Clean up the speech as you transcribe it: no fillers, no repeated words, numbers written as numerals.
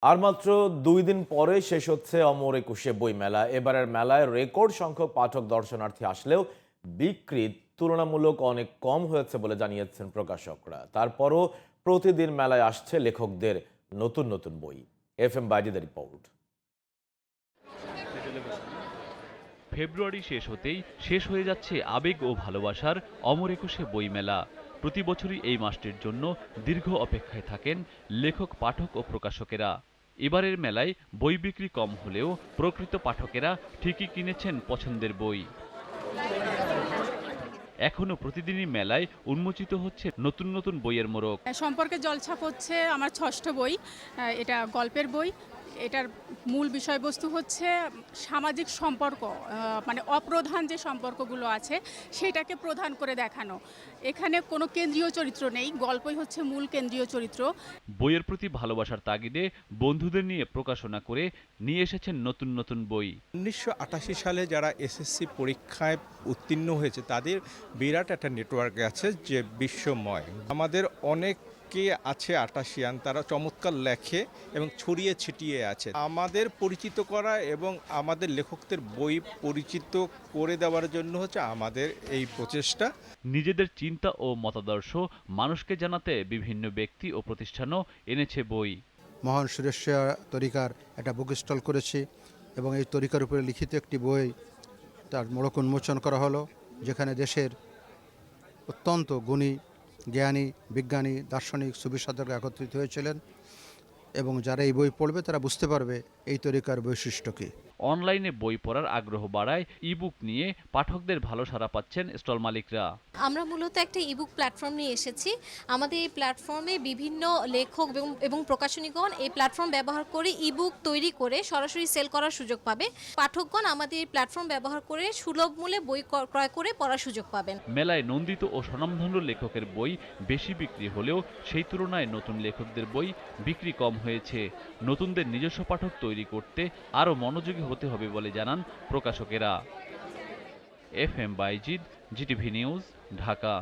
আর মাত্র 2 দিন পরে শেষ হচ্ছে অমর একুশে বই মেলা। এবারের মেলায় রেকর্ড সংখ্যক পাঠক দর্শনার্থী আসলেও বিক্রি তুলনামূলক অনেক কম হয়েছে বলে জানিয়েছেন প্রকাশকরা। তারপরও প্রতিদিন মেলায় আসছে লেখকদের নতুন নতুন বই। FM বাইজিদের report. ফেব্রুয়ারি শেষ হতেই শেষ হয়ে যাচ্ছে আবেগ ও ভালোবাসার অমর একুশে বইমেলা। প্রতি বছরই এই মাসটির জন্য দীর্ঘ অপেক্ষায় থাকেন লেখক, পাঠক ও প্রকাশকেরা। এবারের মেলায় বই বিক্রি কম হলেও প্রকৃত পাঠকেরা ঠিকই কিনেছেন পছন্দের বই। এখনো প্রতিদিনই মেলায় উন্মোচিত হচ্ছে নতুন নতুন বইয়ের মোড়ক। সম্পর্কে জলছাপ হচ্ছে আমার 6ষ্ঠ বই। এটা গল্পের বই। এটার মূল বিষয়বস্তু হচ্ছে সামাজিক সম্পর্ক, মানে অপ্রধান যে সম্পর্কগুলো আছে সেটাকে প্রধান করে দেখানো। এখানে কোনো কেন্দ্রীয় চরিত্র নেই, গল্পই হচ্ছে মূল কেন্দ্রীয় চরিত্র। বইয়ের প্রতি ভালোবাসার তাগিদে বন্ধুদের নিয়ে প্রকাশনা করে নিয়ে এসেছেন নতুন নতুন বই। 1988 সালে যারা এসএসসি পরীক্ষায় উত্তীর্ণ হয়েছে তাদের বিরাট একটা নেটওয়ার্ক আছে যে বিশ্বময়। আমাদের অনেকে আছে 88আন, তারা চমৎকার লেখে এবং ছড়িয়ে ছিটিয়ে আছে। আমাদের পরিচিত করা এবং আমাদের লেখকদের বই পরিচিত করে দেওয়ার জন্য হচ্ছে আমাদের এই প্রচেষ্টা। নিজেদের চিন্তা ও মতাদর্শ মানুষকে জানাতে বিভিন্ন ব্যক্তি ও প্রতিষ্ঠানও এনেছে বই। মহান সুরেশ্বর তরিকার একটা বুক স্টল করেছি এবং এই তরিকার উপরে লিখিত একটি বই তার মোড়ক উন্মোচন করা হলো, যেখানে দেশের অত্যন্ত গুণী, জ্ঞানী, বিজ্ঞানী, দার্শনিক, সুফিসাধকরা একত্রিত হয়েছিলেন এবং যারা এই বই পড়বে তারা বুঝতে পারবে এই তরিকার বৈশিষ্ট্য কী। অনলাইনে বই পড়ার আগ্রহ বাড়ায় ইবুক নিয়ে পাঠকদের ভালো সাড়া পাচ্ছেন স্টল মালিকরা। আমরা মূলত একটা ইবুক প্ল্যাটফর্ম নিয়ে এসেছি। আমাদের এই প্ল্যাটফর্মে বিভিন্ন লেখক এবং প্রকাশনীগণ এই প্ল্যাটফর্ম ব্যবহার করে ইবুক তৈরি করে সরাসরি সেল করার সুযোগ পাবে। পাঠকগণ আমাদের এই প্ল্যাটফর্ম ব্যবহার করে সুলভ মূল্যে বই ক্রয় করে পড়ার সুযোগ পাবেন। মেলায় নন্দিত ও স্বনামধন্য লেখকের বই বেশি বিক্রি হলেও সেই তুলনায় নতুন লেখকদের বই বিক্রি কম হয়েছে। নতুনদের নিজস্ব পাঠক তৈরি করতে আরও মনোযোগী হতে হবে বলে জানান প্রকাশকেরা। FM Bayezid, GTV news, Dhaka.